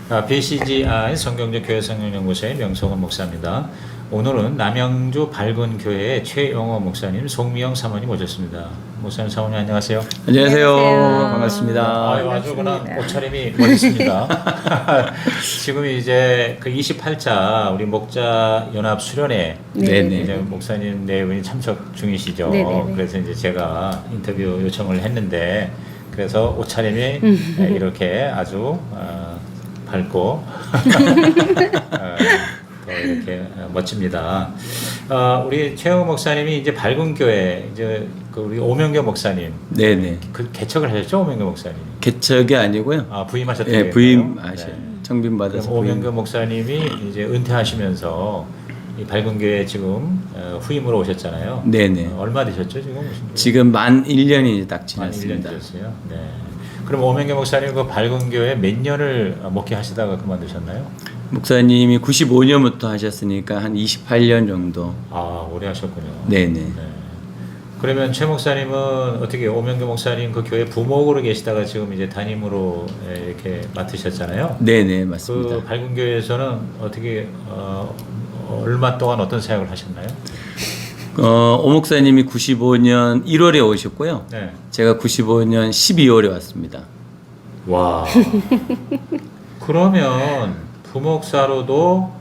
BCGI 성경적 교회성령연구소의 명성원 목사입니다. 오늘은 남양주 밝은 교회의 최영호 목사님, 송미영 사모님 모셨습니다. 목사님, 사모님 안녕하세요. 안녕하세요. 안녕하세요. 반갑습니다. 아주 그냥 옷차림이 멋있습니다. 지금 이제 그 28차 우리 목자 연합 수련회 네네. 이제 목사님 네 분이 참석 중이시죠. 네네네. 그래서 이제 제가 인터뷰 요청을 했는데 그래서 옷차림이 이렇게 아주 밝고 더 이렇게 멋집니다. 우리 최영호 목사님이 이제 밝은 교회 이제 그 우리 오명교 목사님 네네. 그 개척을 하셨죠, 오명교 목사님? 개척이 아니고요. 부임하셨던 예, 거예요? 부임하셔. 네. 청빈 받아서 오명교 목사님이 이제 은퇴하시면서 이 밝은 교회 지금 후임으로 오셨잖아요. 네네. 얼마 되셨죠, 지금? 오신 게? 지금 만 1년이 딱 만 1년 지났습니다. 되셨어요. 네. 그럼 오명교 목사님 그 밝은 교회 몇 년을 목회하시다가 그만두셨나요? 목사님이 95년부터 하셨으니까 한 28년 정도. 오래 하셨군요. 네네. 네. 그러면 최 목사님은 어떻게 오명교 목사님 그 교회 부목으로 계시다가 지금 이제 담임으로 이렇게 맡으셨잖아요. 네네, 맞습니다. 그 밝은 교회에서는 어떻게 얼마 동안 어떤 사역을 하셨나요? 오 목사님이 95년 1월에 오셨고요. 네. 제가 95년 12월에 왔습니다. 와. 그러면 부목사로도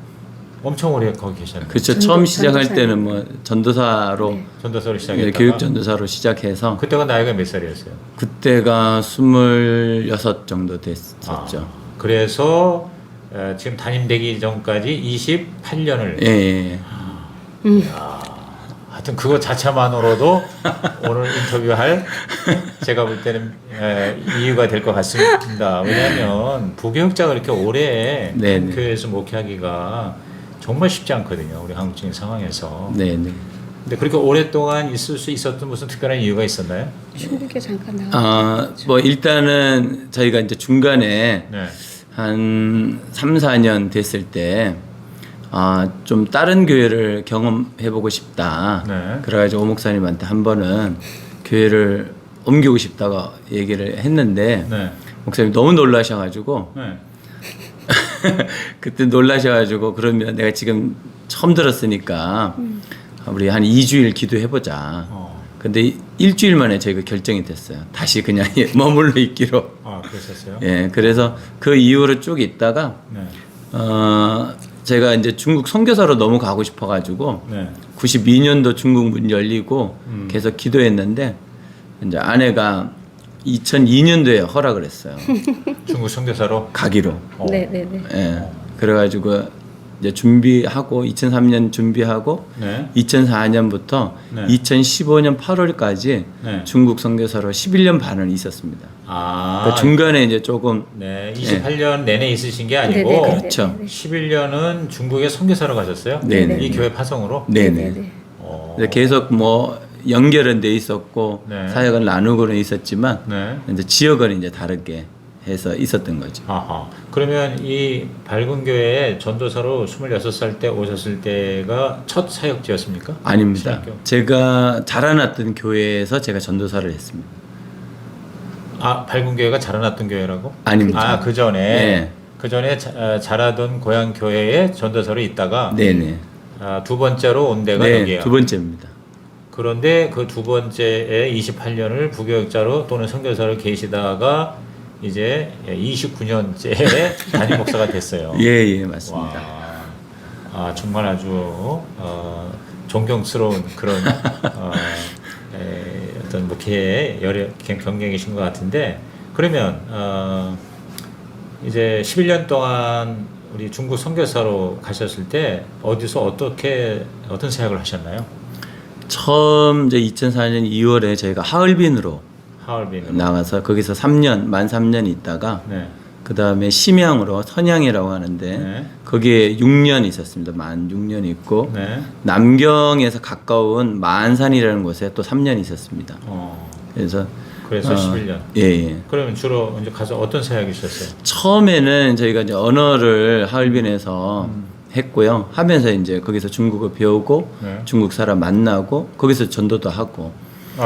엄청 오래 거기 계셨네요. 그렇죠. 처음 시작할 때는 뭐 전도사로 네. 전도사로 예, 시작했다가 교육 전도사로 시작해서 그때가 나이가 몇 살이었어요? 그때가 26 정도 됐었죠. 그래서 지금 담임되기 전까지 28년을 예, 예. 하여튼 그거 자체만으로도 오늘 인터뷰할 제가 볼 때는 이유가 될 것 같습니다. 왜냐하면 부교육자가 이렇게 오래 네네. 교회에서 목회하기가 정말 쉽지 않거든요. 우리 한국적인 상황에서. 네, 네. 근데 그렇게 오랫동안 있을 수 있었던 무슨 특별한 이유가 있었나요? 중국에 잠깐 나가. 뭐 일단은 저희가 이제 중간에 네. 한 3, 4년 됐을 때 좀 다른 교회를 경험해보고 싶다. 네. 그래가지고 오 목사님한테 한 번은 교회를 옮기고 싶다고 얘기를 했는데 네. 목사님 너무 놀라셔가지고 네. 그때 놀라셔가지고 그러면 내가 지금 처음 들었으니까 우리 한 2주일 기도해보자. 근데 일주일 만에 저희가 결정이 됐어요. 다시 그냥 머물러 있기로. 그러셨어요? 예, 그래서 그 이후로 쭉 있다가 네. 제가 이제 중국 선교사로 너무 가고 싶어가지고 네. 92년도 중국 문 열리고 계속 기도했는데 이제 아내가 2002년도에 허락을 했어요. 중국 선교사로 가기로. 네네네. 예, 그래가지고 이제 준비하고 2003년 준비하고 네. 2004년부터 네. 2015년 8월까지 네. 중국 선교사로 11년 반을 있었습니다. 그러니까 중간에 이제 조금 네, 28년 내내 있으신 게 아니고 네네네. 그렇죠. 네네네. 11년은 중국에 선교사로 가셨어요? 네네. 이 교회 파송으로? 네네. 어. 이제 계속 뭐 연결은 돼 있었고 네. 사역을 나누고는 있었지만 네. 이제 지역은 이제 다르게 해서 있었던 거죠. 아하. 그러면 이 밝은 교회에 전도사로 26살 때 오셨을 때가 첫 사역지였습니까? 아닙니다. 신학교? 제가 자라났던 교회에서 제가 전도사를 했습니다. 밝은 교회가 자라났던 교회라고? 아닙니다. 그 전에 네. 그 전에 자라던 고향 교회에 전도사로 있다가 네네. 두 번째로 온 데가 네, 여기야. 두 번째입니다. 그런데 그 두 번째에 28년을 부교육자로 또는 선교사로 계시다가 이제 29년째 담임 목사가 됐어요. 예, 맞습니다. 정말 아주 존경스러운 그런 어떤 목회의 경력이신 것 같은데 그러면 이제 11년 동안 우리 중국 선교사로 가셨을 때 어디서 어떤 사역을 하셨나요? 처음 이제 2004년 2월에 저희가 하얼빈으로 나가서 거기서 만 3년 있다가 네. 그 다음에 심양으로 선양이라고 하는데 네. 거기에 6년 있었습니다. 만 6년 있고 네. 남경에서 가까운 만산이라는 곳에 또 3년 있었습니다. 그래서 11년. 예. 그러면 주로 이제 가서 어떤 사역이 있었어요? 처음에는 저희가 이제 언어를 하얼빈에서 했고요. 하면서 이제 거기서 중국어 배우고 네. 중국 사람 만나고 거기서 전도도 하고.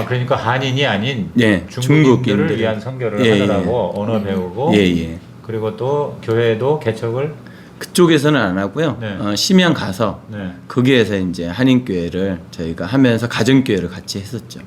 그러니까 한인이 아닌 예, 중국인들을 중국인들을. 위한 선교를 예, 하느라고 언어 배우고 예. 그리고 또 교회도 개척을 그쪽에서는 안 하고요. 네. 심양 가서 네. 거기에서 이제 한인교회를 저희가 하면서 가정교회를 같이 했었죠.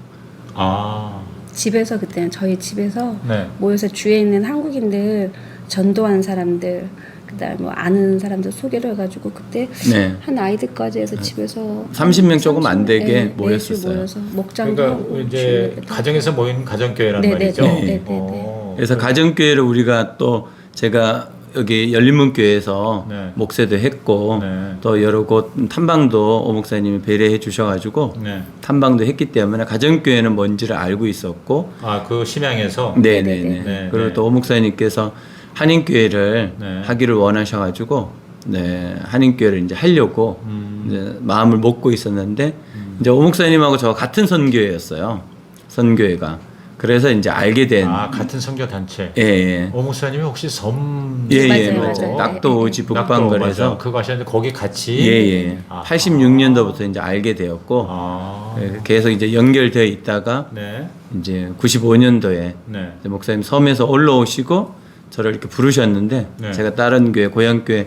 아, 집에서 그때는 저희 집에서 네. 모여서 주위에 있는 한국인들 전도한 사람들 그다음 뭐 아는 사람들 소개를 해가지고 그때 네. 한 아이들까지 해서 집에서 30명 조금 안 되게 네, 모였었어요. 모여서 목장도 그러니까 하고 이제 주일에 가정에서 모인 가정교회란 네, 네, 말이죠. 네, 네, 네, 어, 그래서 가정교회를 우리가 또 제가 여기 열린문교회에서 네. 목회도 했고 네. 또 여러 곳 탐방도 오 목사님이 배려해 주셔가지고 네. 탐방도 했기 때문에 가정교회는 뭔지를 알고 있었고 아, 그 심양에서 네네네. 네, 그리고 네. 또 오 목사님께서 한인교회를 네. 하기를 원하셔가지고 네 한인교회를 이제 하려고 이제 마음을 먹고 있었는데 이제 오 목사님하고 저 같은 선교회였어요. 선교회가 그래서 이제 알게 된 아, 같은 선교 단체. 예. 오 목사님이 혹시 섬 예예 맞아요, 맞아요. 맞아요. 낙도 오지 북방걸에서 맞아. 그거 하셨는데 거기 같이 예예. 아. 86년도부터 이제 알게 되었고 아. 예, 계속 이제 연결되어 있다가 네. 이제 95년도에 네. 목사님 섬에서 올라오시고 저를 이렇게 부르셨는데 네. 제가 다른 교회 고향교회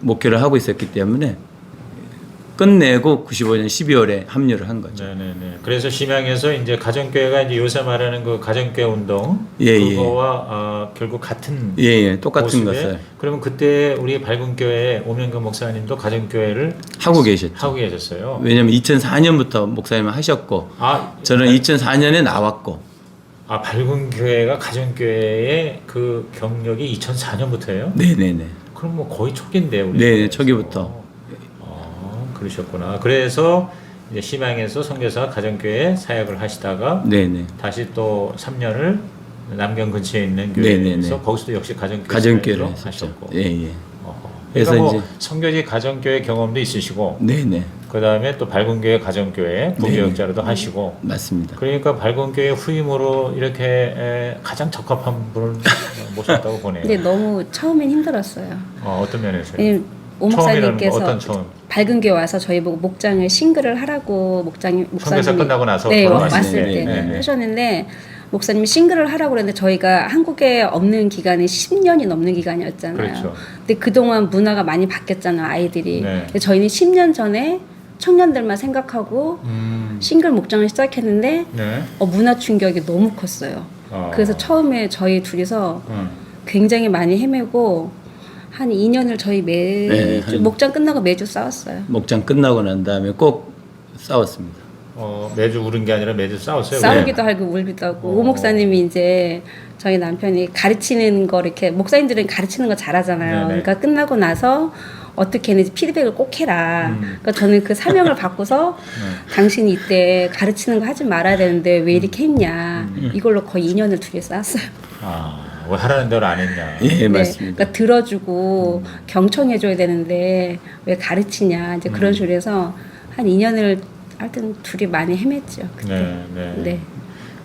목회를 하고 있었기 때문에 끝내고 95년 12월에 합류를 한 거죠. 네네네. 그래서 심양에서 이제 가정교회가 이제 요새 말하는 그 가정교회 운동 예, 예. 그거와 결국 같은 예예 똑같은 모습에, 것을 그러면 그때 우리 밝은 교회 오명근 목사님도 가정교회를 하고 계셨죠. 하고 계셨어요. 왜냐하면 2004년부터 목사님을 하셨고 아, 저는 2004년에 나왔고 아 밝은 교회가 가정교회의 그 경력이 2004년부터예요? 네네네. 그럼 뭐 거의 초기인데 우리. 네, 교회에서. 초기부터. 그러셨구나. 그래서 이제 심양에서 선교사 가정교회 사역을 하시다가 네네. 다시 또 3년을 남경 근처에 있는 네네네. 교회에서 거기서도 역시 가정교회 가정교회를 사역으로 했었죠. 하셨고. 예예. 어허. 그래서 그러니까 뭐 이제- 선교지 가정교회 경험도 있으시고 네네. 그 다음에 또 밝은교회 가정교회 부교역자로도 하시고 맞습니다. 그러니까 밝은교회 후임으로 이렇게 가장 적합한 분을 모셨다고 보네요. 근데 너무 처음엔 힘들었어요. 어떤 면에서요? 왜냐면 오 처음이라는 목사님께서 거 어떤 처음? 밝은 교회 와서 저희 보고 목장을 싱글을 하라고 목사님이 선교사 끝나고 나서 네 돌아가신 왔을 때. 때 네, 네. 하셨는데 목사님이 싱글을 하라고 그랬는데 저희가 한국에 없는 기간이 10년이 넘는 기간이었잖아요. 그렇죠. 근데 그동안 문화가 많이 바뀌었잖아요, 아이들이. 네. 근데 저희는 10년 전에 청년들만 생각하고 싱글 목장을 시작했는데 네. 문화 충격이 너무 컸어요. 그래서 처음에 저희 둘이서 굉장히 많이 헤매고 한 2년을 저희 매주 목장 끝나고 매주 싸웠어요. 목장 끝나고 난 다음에 꼭 싸웠습니다. 매주 울은 게 아니라 매주 싸웠어요. 싸우기도 하고 울기도 하고 오 목사님이 이제 저희 남편이 가르치는 거 이렇게 목사님들은 가르치는 거 잘하잖아요. 네네. 그러니까 끝나고 나서 어떻게 했는지 피드백을 꼭 해라. 그러니까 저는 그 사명을 받고서 당신이 이때 가르치는 거 하지 말아야 되는데 왜 이렇게 했냐. 이걸로 거의 2년을 둘이 싸웠어요. 왜 하라는 대로 안 했냐. 예 맞습니다. 그러니까 들어주고 경청해줘야 되는데 왜 가르치냐. 이제 그런 식으로 해서 한 2년을 하여튼 둘이 많이 헤맸죠. 그때. 네.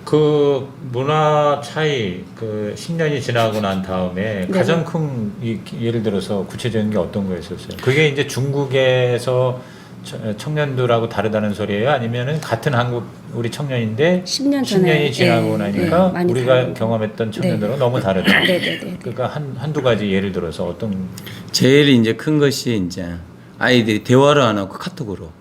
그 문화 차이 그 10년이 지나고 난 다음에 네. 가장 큰 예를 들어서 구체적인 게 어떤 거였었어요? 그게 이제 중국에서 청년들하고 다르다는 소리예요? 아니면은 같은 한국 우리 청년인데 10년 전에 10년이 지나고 나니까 많이 우리가 다르고. 경험했던 청년들은 너무 다르다. 네네네. 그러니까 한두 가지 예를 들어서 어떤 제일 이제 큰 것이 이제 아이들이 대화를 안 하고 카톡으로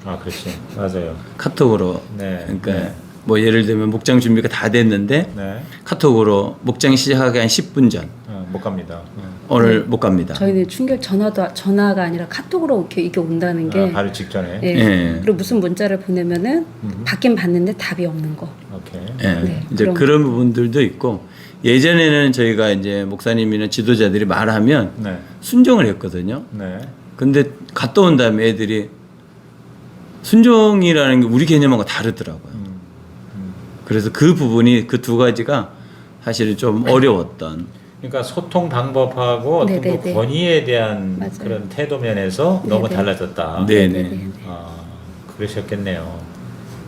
그렇지. 맞아요. 카톡으로 네. 그러니까 네. 뭐 예를 들면 목장 준비가 다 됐는데 네. 카톡으로 목장 시작하기 한 10분 전 못 갑니다. 오늘 못 갑니다. 저희는 충격 전화가 아니라 카톡으로 이렇게 온다는 게 바로 직전에. 예. 예. 그리고 무슨 문자를 보내면은 받긴 받는데 답이 없는 거. 오케이. 예. 네, 이제 그런 부분들도 있고 예전에는 저희가 이제 목사님이나 지도자들이 말하면 네. 순종을 했거든요. 네. 근데 갔다 온 다음에 애들이 순종이라는 게 우리 개념하고 다르더라고요. 그래서 그 부분이 그 두 가지가 사실은 좀 어려웠던. 그러니까 소통 방법하고 어떤 그 네네네. 권위에 대한 맞아요. 그런 태도 면에서 너무 네네. 달라졌다. 네네. 그러셨겠네요.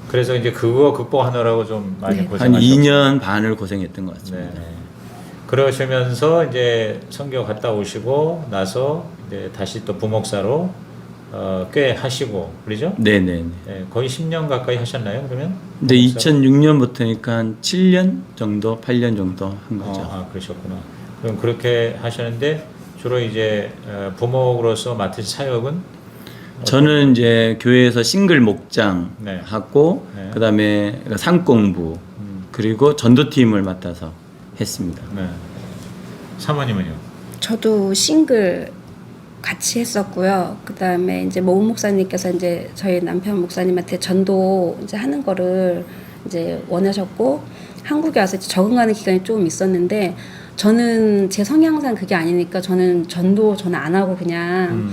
그래서 이제 그거 극복하느라고 좀 많이 네. 한 고생하셨고. 2년 반을 고생했던 것 같습니다. 네. 그러시면서 이제 선교 갔다 오시고 나서 이제 다시 또 부목사로 꽤 하시고 그러죠? 네네. 네, 거의 10년 가까이 하셨나요? 그러면? 근데 부목사로? 2006년부터니까 한 7년 정도, 8년 정도 한 거죠. 그러셨구나. 그럼 그렇게 하시는데 주로 이제 부목으로서 맡으신 사역은 저는 이제 교회에서 싱글 목장 네. 하고 네. 그다음에 상공부 그리고 전도팀을 맡아서 했습니다. 네. 사모님은요? 저도 싱글 같이 했었고요. 그다음에 이제 모 목사님께서 이제 저희 남편 목사님한테 전도 이제 하는 거를 이제 원하셨고 한국에 와서 이제 적응하는 기간이 좀 있었는데 저는 제 성향상 그게 아니니까 저는 안 하고 그냥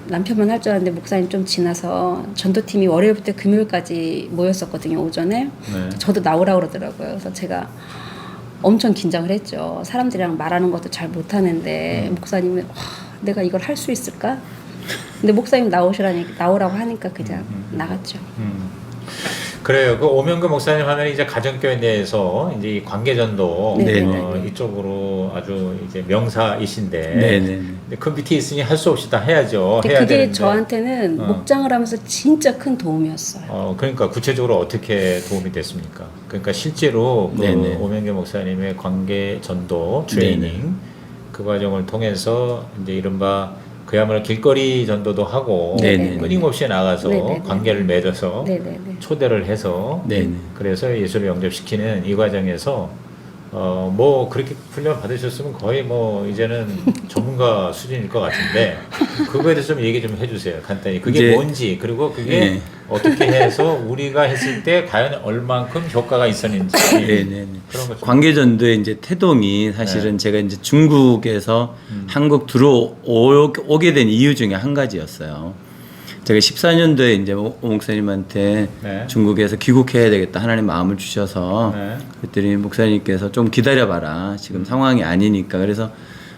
남편만 할 줄 알았는데 목사님 좀 지나서 전도팀이 월요일부터 금요일까지 모였었거든요, 오전에. 네. 저도 나오라고 그러더라고요. 그래서 제가 엄청 긴장을 했죠. 사람들이랑 말하는 것도 잘 못하는데 목사님은 와, 내가 이걸 할 수 있을까? 근데 목사님 나오라고 하니까 그냥 나갔죠. 그래요. 그 오명근 목사님 하면 이제 가정교회 내에서 이제 이 관계전도 네. 이쪽으로 아주 이제 명사이신데 네네. 근데 그 밑에 있으니 할 수 없이 다 해야죠. 근데 해야 그게 되는데. 저한테는 목장을 하면서 진짜 큰 도움이었어요. 그러니까 구체적으로 어떻게 도움이 됐습니까? 그러니까 실제로 그 네네. 오명근 목사님의 관계 전도 트레이닝 네네. 그 과정을 통해서 이제 이른바 그야말로 길거리 전도도 하고 네네. 끊임없이 나가서 네네네. 관계를 맺어서 네네네. 초대를 해서 네네. 그래서 예수를 영접시키는 이 과정에서 뭐 그렇게 훈련 받으셨으면 거의 뭐 이제는 전문가 수준일 것 같은데 그거에 대해서 좀 얘기 좀 해주세요. 간단히 그게 이제- 뭔지 그리고 그게 네. 어떻게 해서 우리가 했을 때 과연 얼만큼 효과가 있었는지 네네. 그런 것 좀. 관계전도의 이제 태동이 사실은 제가 이제 중국에서 한국 들어오게 된 이유 중에 한 가지였어요. 제가 14년도에 이제 오 목사님한테 네. 중국에서 귀국해야 되겠다 하나님 마음을 주셔서 네. 그랬더니 목사님께서 좀 기다려봐라 지금 상황이 아니니까 그래서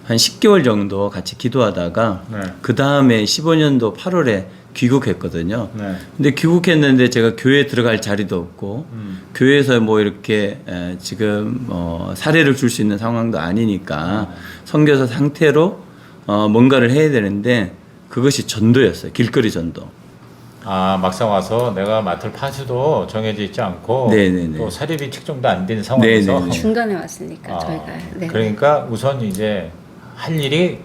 한 10개월 정도 같이 기도하다가 네. 그 다음에 15년도 8월에 귀국했거든요. 네. 근데 귀국했는데 제가 교회에 들어갈 자리도 없고 교회에서 뭐 이렇게 지금 사례를 줄 수 있는 상황도 아니니까 선교사 상태로 뭔가를 해야 되는데 그것이 전도였어요. 길거리 전도. 막상 와서 내가 맡을 파수도 정해져 있지 않고 네네네. 또 사립이 책정도 안 된 상황에서 네네네. 중간에 왔으니까 저희가. 네. 그러니까 우선 이제 할 일이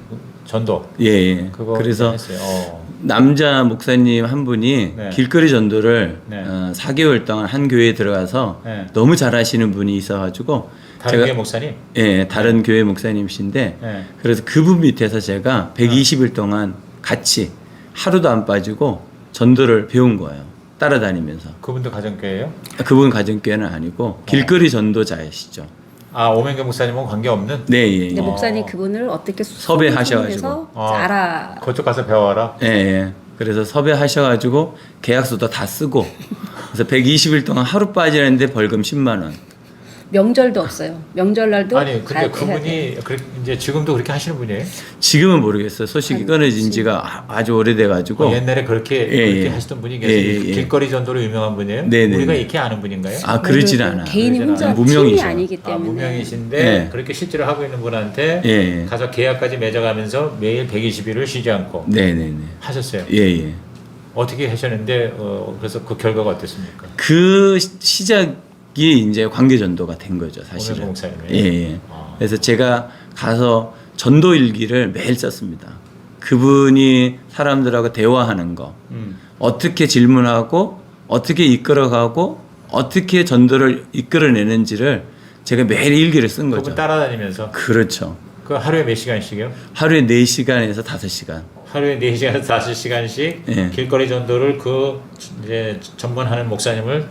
전도. 예, 예. 그거 그래서 했어요. 남자 목사님 한 분이 네. 길거리 전도를 네. 4개월 동안 한 교회에 들어가서 네. 너무 잘하시는 분이 있어가지고 다른 교회 목사님. 예, 다른 교회 목사님이신데 네. 그래서 그분 밑에서 제가 120일 동안 같이 하루도 안 빠지고 전도를 배운 거예요. 따라다니면서. 그분도 가정교회예요? 그분 가정교회는 아니고 길거리 전도자이시죠. 오명경 목사님은 관계 없는? 네, 예, 근데 예. 목사님 그분을 어떻게 섭외하셔가지고. 알아. 그쪽 가서 배워라. 예, 예. 그래서 섭외하셔가지고 계약서도 다 쓰고 그래서 120일 동안 하루 빠지는데 벌금 10만 원. 명절도 없어요. 명절날도 아니 근데 해야 돼요. 그분이 이제 지금도 그렇게 하시는 분이에요? 지금은 모르겠어요. 소식이 끊어진 지가 아주 오래돼가지고. 옛날에 그렇게 예. 하시던 분이 계세요. 예, 예. 길거리 전도로 유명한 분이에요? 네네네. 우리가 이렇게 아는 분인가요? 그러진 모르고 않아. 개인이 그러진 혼자 않아요. 팀이 무명이셔. 아니기 때문에. 무명이신데 네. 그렇게 실제로 하고 있는 분한테 예, 예. 가서 계약까지 맺어가면서 매일 120일을 쉬지 않고 네네네. 하셨어요. 예, 예. 어떻게 하셨는데 그래서 그 결과가 어땠습니까? 그 시작이 이제 관계전도가 된 거죠, 오명근 사실은. 목사님이? 예, 예. 아. 그래서 제가 가서 전도 일기를 매일 썼습니다. 그분이 사람들하고 대화하는 거, 어떻게 질문하고, 어떻게 이끌어가고, 어떻게 전도를 이끌어내는지를 제가 매일 일기를 쓴 그분 거죠. 따라다니면서 그렇죠. 그 하루에 몇 시간씩이요? 하루에 4시간에서 5시간. 하루에 4시간에서 5시간씩 예. 길거리 전도를 이제 전문하는 목사님을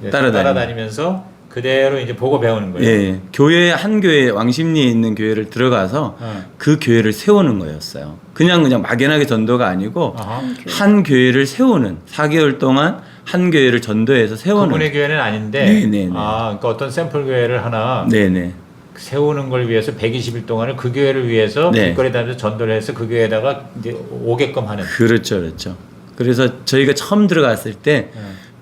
이제 따라다니면서 그대로 이제 보고 배우는 거예요. 예, 교회 한 교회 왕십리에 있는 교회를 들어가서 그 교회를 세우는 거였어요. 그냥 막연하게 전도가 아니고 아하. 한 교회를 세우는 4개월 동안 한 교회를 전도해서 세우는. 그분의 교회는 아닌데 네네네. 그러니까 어떤 샘플 교회를 하나 네네. 세우는 걸 위해서 120일 동안을 그 교회를 위해서 네. 길거리 다니면서 전도를 해서 그 교회에다가 이제 오게끔 하는. 그렇죠, 그렇죠. 그래서 저희가 처음 들어갔을 때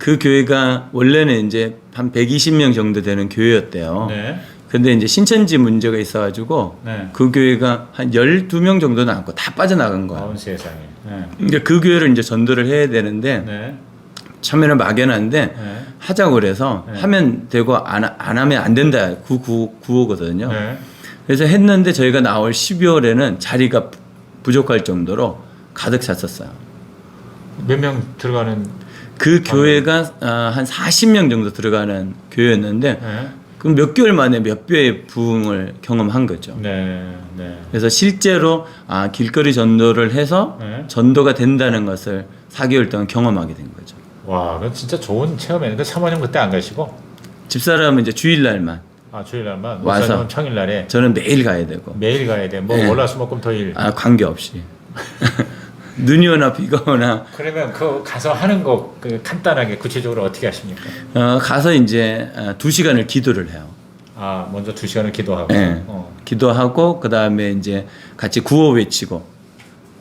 그 교회가 원래는 이제 한 120명 정도 되는 교회였대요. 네. 근데 이제 신천지 문제가 있어가지고 네. 그 교회가 한 12명 정도 남고 다 빠져나간 거예요. 아운 세상에. 네. 그러니까 그 교회를 이제 전도를 해야 되는데 네. 처음에는 막연한데 네. 하자고 그래서 네. 하면 되고 안 하면 안 된다 구호거든요. 네. 그래서 했는데 저희가 나올 12월에는 자리가 부족할 정도로 가득 찼었어요. 몇 명 들어가는? 그 교회가 한 40명 정도 들어가는 교회였는데 네. 그럼 몇 개월 만에 몇 배의 부흥을 경험한 거죠. 네, 네. 그래서 실제로 길거리 전도를 해서 네. 전도가 된다는 것을 4개월 동안 경험하게 된 거죠. 와, 그건 진짜 좋은 체험이네. 그 사모님 그때 안 가시고? 집사람은 이제 주일날만 아, 주일날만? 와서. 목사님은 평일날에? 저는 매일 가야 되고 매일 가야 돼. 뭐 네. 월화수목금토일. 관계없이 눈이 오나 비가 오나 그러면 그 가서 하는 거 그 간단하게 구체적으로 어떻게 하십니까? 가서 이제 2시간을 기도를 해요. 아, 먼저 2시간을 기도하고. 네. 기도하고 그 다음에 이제 같이 구호 외치고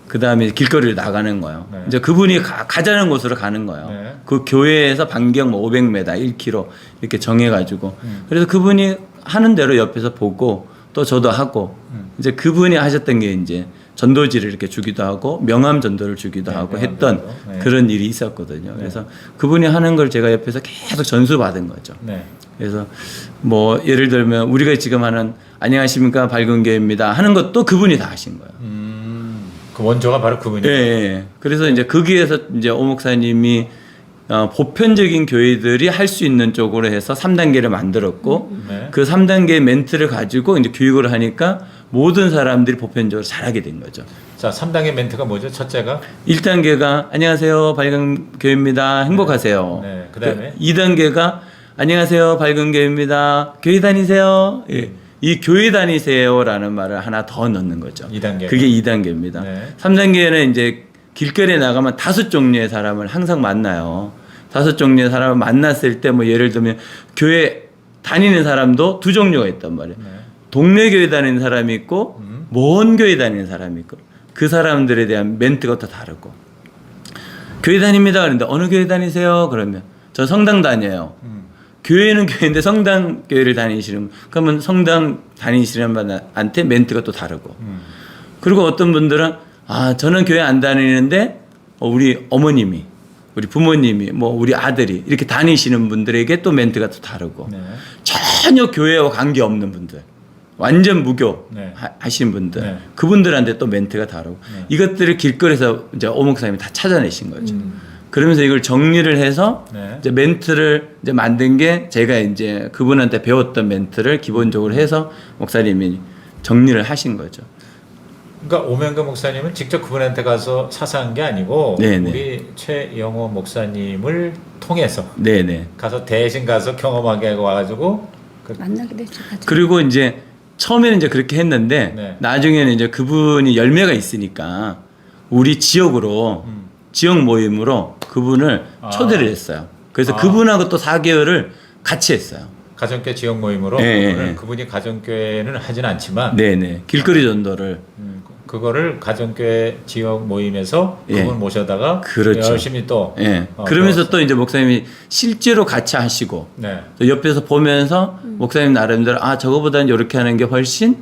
그 다음에 길거리를 나가는 거예요. 네. 이제 그분이 가자는 곳으로 가는 거예요. 네. 그 교회에서 반경 500m, 1km 이렇게 정해가지고 그래서 그분이 하는 대로 옆에서 보고 또 저도 하고 이제 그분이 하셨던 게 이제 전도지를 이렇게 주기도 하고 명함 전도를 주기도 네, 하고 명함 했던 전도. 네. 그런 일이 있었거든요. 그래서 그분이 하는 걸 제가 옆에서 계속 전수 받은 거죠. 네. 그래서 뭐 예를 들면 우리가 지금 하는 안녕하십니까 밝은 교회입니다 하는 것도 그분이 다 하신 거예요. 그 원조가 바로 그분이에요. 예, 예. 그래서 이제 거기에서 이제 오 목사님이 보편적인 교회들이 할 수 있는 쪽으로 해서 3단계를 만들었고 네. 그 3단계의 멘트를 가지고 이제 교육을 하니까 모든 사람들이 보편적으로 잘하게 된 거죠. 자, 3단계 멘트가 뭐죠? 첫째가? 1단계가 안녕하세요 밝은 교회입니다 행복하세요. 네. 그다음에 2단계가 안녕하세요 밝은 교회입니다 교회 다니세요. 예. 이 교회 다니세요라는 말을 하나 더 넣는 거죠. 2단계. 그게 2단계입니다. 네. 3단계는 이제 길거리에 나가면 5종류의 사람을 항상 만나요. 5종류의 사람을 만났을 때 뭐 예를 들면 교회 다니는 사람도 2종류가 있단 말이에요. 네. 동네 교회 다니는 사람이 있고 먼 교회 다니는 사람이 있고 그 사람들에 대한 멘트가 또 다르고 교회 다닙니다 그런데 어느 교회 다니세요? 그러면 저 성당 다녀요. 교회는 교회인데 성당 교회를 다니시는 그러면 성당 다니시는 분한테 멘트가 또 다르고 그리고 어떤 분들은 저는 교회 안 다니는데 우리 어머님이 우리 부모님이 뭐 우리 아들이 이렇게 다니시는 분들에게 또 멘트가 또 다르고 네. 전혀 교회와 관계 없는 분들 완전 무교 네. 하신 분들 네. 그분들한테 또 멘트가 다르고 이것들을 길거리에서 이제 오 목사님이 다 찾아내신 거죠. 그러면서 이걸 정리를 해서 네. 이제 멘트를 이제 만든 게 제가 이제 그분한테 배웠던 멘트를 기본적으로 해서 목사님이 정리를 하신 거죠. 그러니까 오명근 목사님은 직접 그분한테 가서 사사한 게 아니고 네네. 우리 최영호 목사님을 통해서 네네. 가서 대신 가서 경험하게 하고 와가지고 만나기도 했죠. 같이. 그리고 이제 처음에는 이제 그렇게 했는데 네. 나중에는 이제 그분이 열매가 있으니까 우리 지역으로 지역 모임으로 그분을 초대를 했어요. 그래서 그분하고 또 4개월을 같이 했어요. 가정교회 지역 모임으로 네. 그분이 가정교회는 하진 않지만 네네. 길거리 전도를 그거를 가정교회 지역 모임에서 예. 그분 모셔다가 그렇죠. 열심히 또 예. 그러면서 또 이제 목사님이 실제로 같이 하시고 네. 또 옆에서 보면서 목사님 나름대로 저거보다는 이렇게 하는 게 훨씬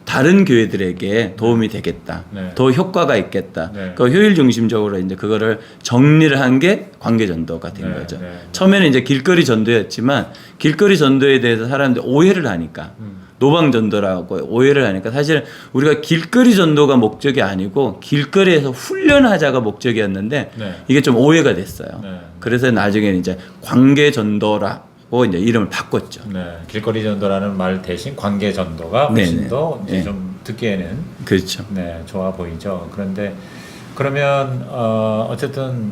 다른 교회들에게 도움이 되겠다. 네. 더 효과가 있겠다. 네. 그 효율 중심적으로 이제 그거를 정리를 한 게 관계 전도가 된 네. 거죠. 네. 처음에는 이제 길거리 전도였지만 길거리 전도에 대해서 사람들이 오해를 하니까 노방 전도라고 오해를 하니까 사실 우리가 길거리 전도가 목적이 아니고 길거리에서 훈련하자가 목적이었는데 네. 이게 좀 오해가 됐어요. 네. 그래서 나중에는 이제 관계 전도라고 이제 이름을 바꿨죠. 네. 길거리 전도라는 말 대신 관계 전도가 훨씬 네네. 더 이제 네. 좀 듣기에는 그렇죠. 네, 좋아 보이죠. 그런데 그러면 어쨌든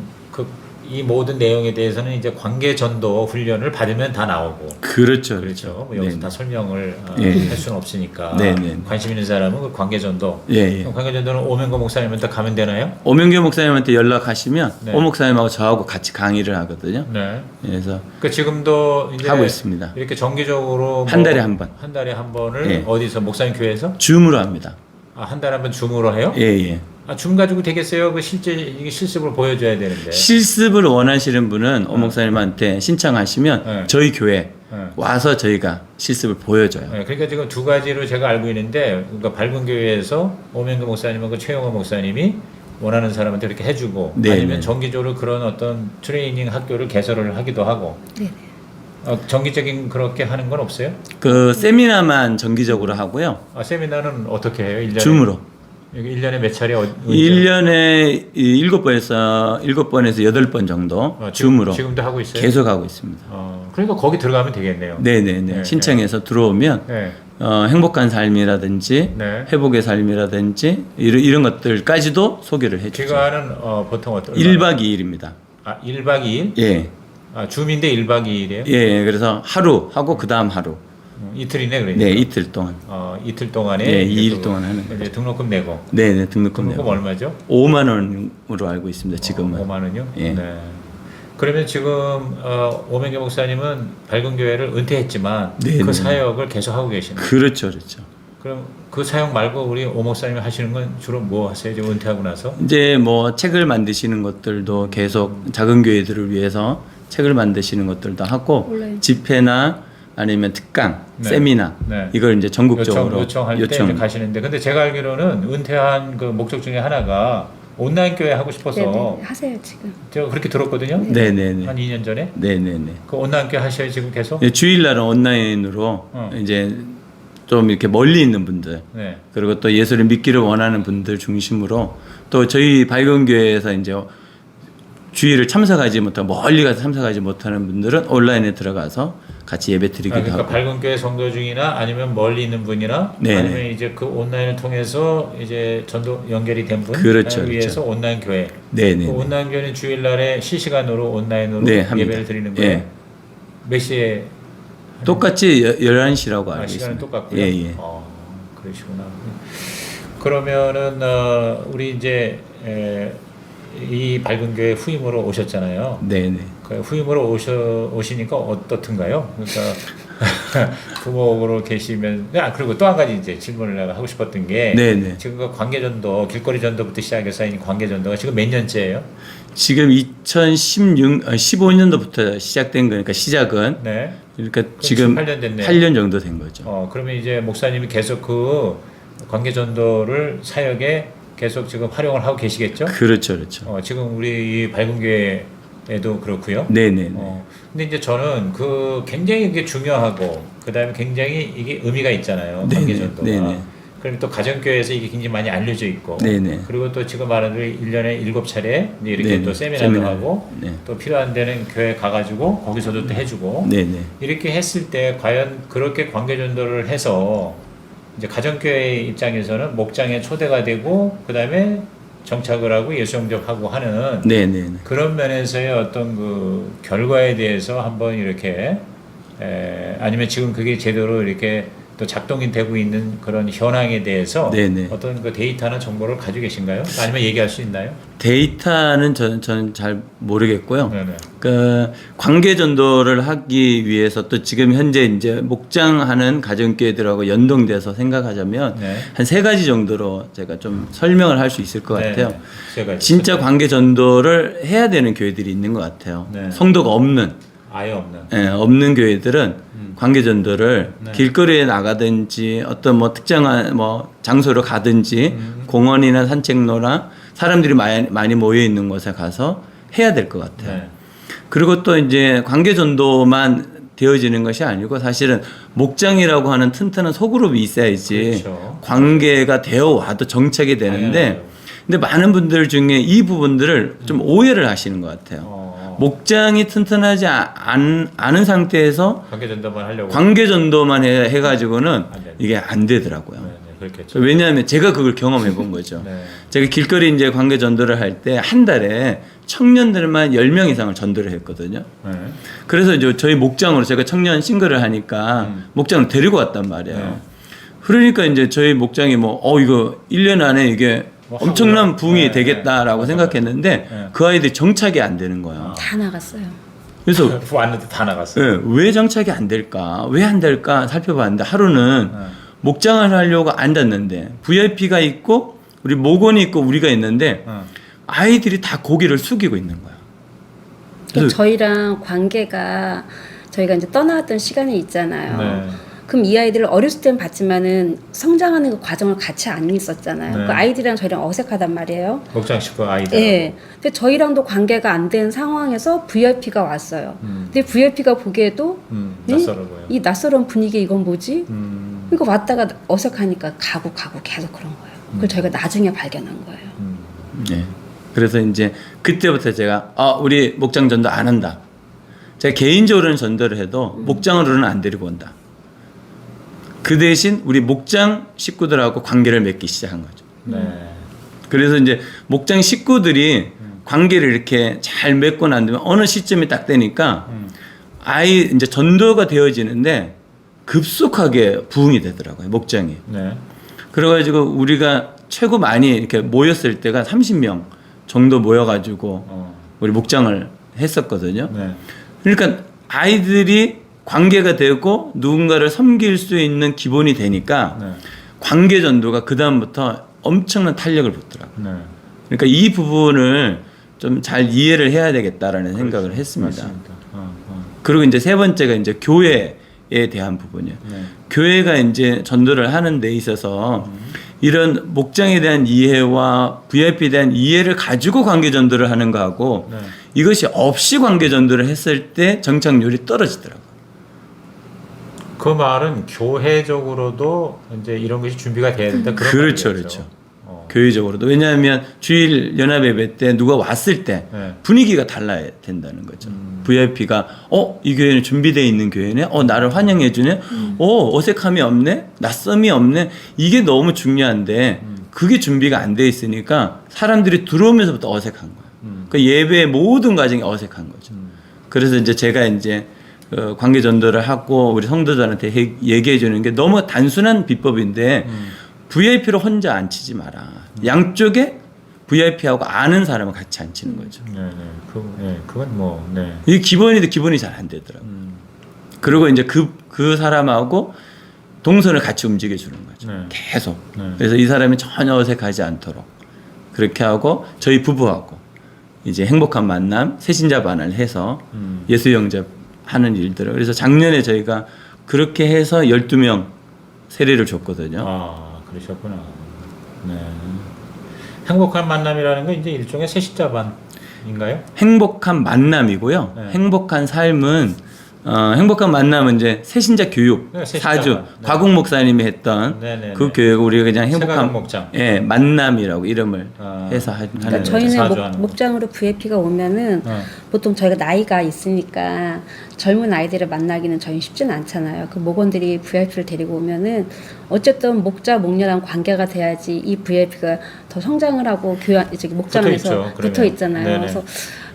이 모든 내용에 대해서는 이제 관계 전도 훈련을 받으면 다 나오고 그렇죠. 그렇죠. 뭐 여기서 네네. 다 설명을 예. 할 수는 없으니까 네네. 관심 있는 사람은 그 관계 전도. 예, 예. 관계 전도는 오명거 목사님한테 가면 되나요? 오명규 목사님한테 연락하시면 네. 오 목사님하고 저하고 같이 강의를 하거든요. 네. 그래서 그 지금도 이제 하고 있습니다. 이렇게 정기적으로 한 달에 한 번. 한 달에 한 번을 예. 어디서 목사님 교회에서 줌으로 합니다. 한 달에 한 번 줌으로 해요? 예, 예. 줌 가지고 되겠어요? 그 실제 이게 실습을 보여줘야 되는데. 실습을 원하시는 분은 오 목사님한테 신청하시면 네. 저희 교회 네. 와서 저희가 실습을 보여줘요. 네, 그러니까 지금 두 가지로 제가 알고 있는데, 그러니까 밝은 교회에서 오명규 목사님하고 최영호 목사님이 원하는 사람한테 이렇게 해주고, 네, 아니면 네. 정기적으로 그런 어떤 트레이닝 학교를 개설을 하기도 하고, 네네. 정기적인 그렇게 하는 건 없어요? 그 세미나만 정기적으로 하고요. 세미나는 어떻게 해요? 1년에? 줌으로. 1년에 몇 차례? 1년에 7번에서 8번 정도 줌으로 지금도 하고 있어요? 계속 하고 있습니다. 그러니까 거기 들어가면 되겠네요. 네네네. 신청해서 들어오면 네. 행복한 삶이라든지 네. 회복의 삶이라든지 이런 것들까지도 소개를 해주죠. 기간은 보통 어떤? 1박 2일입니다. 1박 2일? 예. 줌인데 1박 2일이에요? 예, 그래서 하루 하고 그 다음 하루. 이틀이네 그러니까. 네, 이틀 동안. 이틀 동안에 예, 이제 2일 동안 하는 거죠. 이제 등록금 내고. 네네, 등록금 등록금 내고. 얼마죠? 5만 원으로 알고 있습니다. 지금은. 5만 원요? 예. 네. 그러면 지금 오명규 목사님은 밝은 교회를 은퇴했지만 네네. 그 사역을 계속 하고 계시는 거예요. 그렇죠, 그렇죠. 그럼 그 사역 말고 우리 오 목사님이 하시는 건 주로 뭐 하세요? 지금 은퇴하고 나서? 이제 뭐 책을 만드시는 것들도 계속 작은 교회들을 위해서 책을 만드시는 것들도 하고 온라인. 집회나 아니면 특강, 네. 세미나 네. 이걸 이제 전국적으로 요청할 때 이제 가시는데 근데 제가 알기로는 은퇴한 그 목적 중에 하나가 온라인 교회 하고 싶어서 네네. 하세요 지금. 제가 그렇게 들었거든요. 네네네. 한 2년 전에. 네네네. 그 온라인 교회 하셔요 지금 계속? 예, 주일날은 온라인으로 이제 좀 이렇게 멀리 있는 분들 네. 그리고 또 예수를 믿기를 원하는 분들 중심으로 또 저희 밝은 교회에서 이제 주일을 참석하지 못하고 멀리 가서 참석하지 못하는 분들은 온라인에 들어가서 같이 예배 드리기도 그러니까 하고. 밝은 교회 성도 중이나 아니면 멀리 있는 분이나 네네. 아니면 이제 그 온라인을 통해서 이제 전도 연결이 된 분 그렇죠, 위해서 그렇죠. 온라인 교회. 네네. 그 온라인 교회는 주일날에 실시간으로 온라인으로 네, 합니다. 예배를 드리는 거예요. 예. 몇 시에? 똑같이 11시라고 알고 시간은 있습니다. 똑같고요. 예, 예. 그러시구나. 그러면은 우리 이제 이 밝은 교회 후임으로 오셨잖아요. 네네. 그 후임으로 오시니까 어떻든가요? 그러니까 부목으로 계시면 그리고 또 한 가지 이제 질문을 내가 하고 싶었던 게 네네. 지금 그 관계전도 길거리 전도부터 시작해서 이 관계전도가 지금 몇 년째예요? 지금 15년도부터 시작된 거니까 시작은 네. 그러니까 지금 18년 됐네요. 8년 정도 된 거죠. 그러면 이제 목사님이 계속 그 관계전도를 사역에 계속 지금 활용을 하고 계시겠죠? 그렇죠, 그렇죠. 지금 우리 이 밝은 교회에도 그렇고요. 네네. 근데 이제 저는 그 굉장히 이게 중요하고 그다음에 굉장히 이게 의미가 있잖아요. 네네. 관계전도가. 네네. 그럼 또 가정교회에서 이게 굉장히 많이 알려져 있고. 네네. 그리고 또 지금 말한 대로 1년에 7차례 이렇게 네네. 또 세미나도 세미나. 하고 네. 또 필요한 데는 교회 가가지고 거기서도 또 해주고. 네네. 이렇게 했을 때 과연 그렇게 관계전도를 해서 이제 가정교회 입장에서는 목장에 초대가 되고 그다음에 정착을 하고 예수 영접하고 하는 네네. 그런 면에서의 어떤 그 결과에 대해서 한번 이렇게 아니면 지금 그게 제대로 이렇게 또 작동이 되고 있는 그런 현황에 대해서 네네. 어떤 그 데이터나 정보를 가지고 계신가요? 아니면 얘기할 수 있나요? 데이터는 저는 잘 모르겠고요. 네네. 그 관계 전도를 하기 위해서 또 지금 현재 이제 목장하는 가정교회들하고 연동돼서 생각하자면 네. 한 3가지 정도로 제가 좀 설명을 할 수 있을 것 같아요. 네. 제가 진짜 관계 전도를 해야 되는 교회들이 있는 것 같아요. 네. 성도가 아예 없는. 없는 교회들은 관계 전도를 네. 길거리에 나가든지 어떤 뭐 특정한 뭐 장소로 가든지 공원이나 산책로나 사람들이 많이 모여 있는 곳에 가서 해야 될 것 같아요. 네. 그리고 또 이제 관계 전도만 되어지는 것이 아니고 사실은 목장이라고 하는 튼튼한 소그룹이 있어야지 그렇죠. 관계가 되어 와도 정착이 되는데 당연하죠. 근데 많은 분들 중에 이 부분들을 좀 오해를 하시는 것 같아요. 목장이 튼튼하지 않은 상태에서 관계 전도만 하려고. 관계 전도만 해가지고는 안 돼. 이게 안 되더라고요. 네, 그렇겠죠. 왜냐하면 제가 그걸 경험해 본 거죠. 네. 제가 길거리 이제 관계 전도를 할 때 한 달에 청년들만 10명 이상을 전도를 했거든요. 네. 그래서 이제 저희 목장으로 제가 청년 싱글을 하니까 목장을 데리고 왔단 말이에요. 네. 그러니까 이제 저희 목장이 이거 1년 안에 이게 뭐 엄청난 하구나. 부흥이 네, 되겠다라고 네. 생각했는데 네. 그 아이들이 정착이 안 되는 거예요. 다 나갔어요. 그래서 왔는데 다 나갔어요. 예, 왜 정착이 안 될까? 왜 안 될까? 살펴봤는데 하루는 목장을 하려고 앉았는데 VIP가 있고 우리 목원이 있고 우리가 있는데 아이들이 다 고개를 숙이고 있는 거야. 그러니까 저희랑 관계가 저희가 이제 떠나왔던 시간이 있잖아요. 네. 그럼 이 아이들을 어렸을 땐 봤지만은 성장하는 그 과정을 같이 안 있었잖아요. 네. 그 아이들이랑 저희랑 어색하단 말이에요. 목장 식구 아이들. 예. 근데 저희랑도 관계가 안 된 상황에서 VIP가 왔어요. 근데 VIP가 보기에도 낯설어 보여. 이 낯설은 분위기 이건 뭐지? 음, 그러니까 왔다가 어색하니까 가고 계속 그런 거예요. 그걸 저희가 나중에 발견한 거예요. 네. 그래서 이제 그때부터 제가 우리 목장 전도 안 한다. 제가 개인적으로는 전도를 해도 목장으로는 안 데리고 온다. 그 대신 우리 목장 식구들하고 관계를 맺기 시작한 거죠. 네. 그래서 이제 목장 식구들이 관계를 이렇게 잘 맺고 난 다음에 어느 시점이 딱 되니까 아이 이제 전도가 되어지는데 급속하게 부흥이 되더라고요, 목장이. 네. 그래가지고 우리가 최고 많이 이렇게 모였을 때가 30명 정도 모여가지고 우리 목장을 했었거든요. 네. 그러니까 아이들이 관계가 되고 누군가를 섬길 수 있는 기본이 되니까 네. 관계 전도가 그 다음부터 엄청난 탄력을 붙더라고요. 네. 그러니까 이 부분을 좀 잘 이해를 해야 되겠다라는 생각을 했습니다. 맞습니다. 그리고 이제 세 번째가 이제 교회에 대한 부분이에요. 네. 교회가 이제 전도를 하는 데 있어서 이런 목장에 대한 이해와 VIP에 대한 이해를 가지고 관계 전도를 하는 거하고 네. 이것이 없이 관계 전도를 했을 때 정착률이 떨어지더라고요. 그 말은 교회적으로도 이제 이런 것이 준비가 돼야 된다. 그런 그렇죠, 말이겠죠. 그렇죠. 교회적으로도. 왜냐하면 주일 연합예배 때 누가 왔을 때 네. 분위기가 달라야 된다는 거죠. VIP가 이 교회는 준비되어 있는 교회네. 나를 환영해 주네. 어색함이 없네. 낯섦이 없네. 이게 너무 중요한데 그게 준비가 안 돼 있으니까 사람들이 들어오면서부터 어색한 거예요. 그 예배의 모든 과정이 어색한 거죠. 그래서 이제 제가 이제 관계 전도를 하고 우리 성도들한테 얘기해 주는 게 너무 단순한 비법인데 VIP로 혼자 앉히지 마라. 양쪽에 VIP하고 아는 사람을 같이 앉히는 거죠. 네, 네. 그건 뭐, 네. 이게 기본이 잘 안 되더라고요. 그리고 이제 그 사람하고 동선을 같이 움직여 주는 거죠. 네. 계속. 네. 그래서 이 사람이 전혀 어색하지 않도록 그렇게 하고 저희 부부하고 이제 행복한 만남 새신자 반을 해서 예수 영접하는 일들을. 그래서 작년에 저희가 그렇게 해서 12명 세례를 줬거든요. 그러셨구나. 네. 행복한 만남이라는 건 이제 일종의 새신자반인가요? 행복한 만남이고요. 네. 행복한 삶은 행복한 만남은 이제 새신자 교육 네, 새신자반. 사주 네. 과국 목사님이 했던 네. 그 교육을 우리가 그냥 세가족 행복한 목장. 만남이라고 이름을 해서 하는 그러니까 거죠. 저희는 사주하는 목장으로 VIP가 오면은 보통 저희가 나이가 있으니까 젊은 아이들을 만나기는 저희 쉽지는 않잖아요. 그 목원들이 VIP를 데리고 오면은 어쨌든 목자 목녀랑 관계가 돼야지 이 VIP가 더 성장을 하고 이제 목장에서 붙어 있잖아요. 네네. 그래서